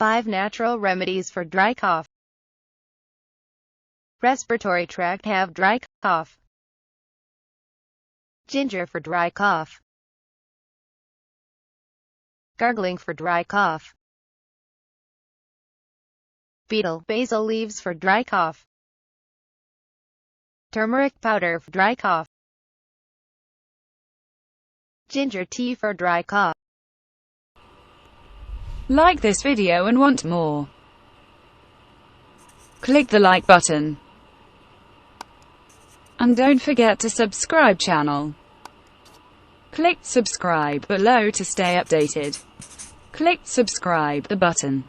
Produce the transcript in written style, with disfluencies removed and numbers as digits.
5 natural remedies for dry cough. Respiratory tract have dry cough. Ginger for dry cough. Gargling for dry cough. Betel, basil leaves for dry cough. Turmeric powder for dry cough. Ginger tea for dry cough. Like this video and want more? Click the like button. And don't forget to subscribe channel. Click subscribe below to stay updated. Click subscribe the button.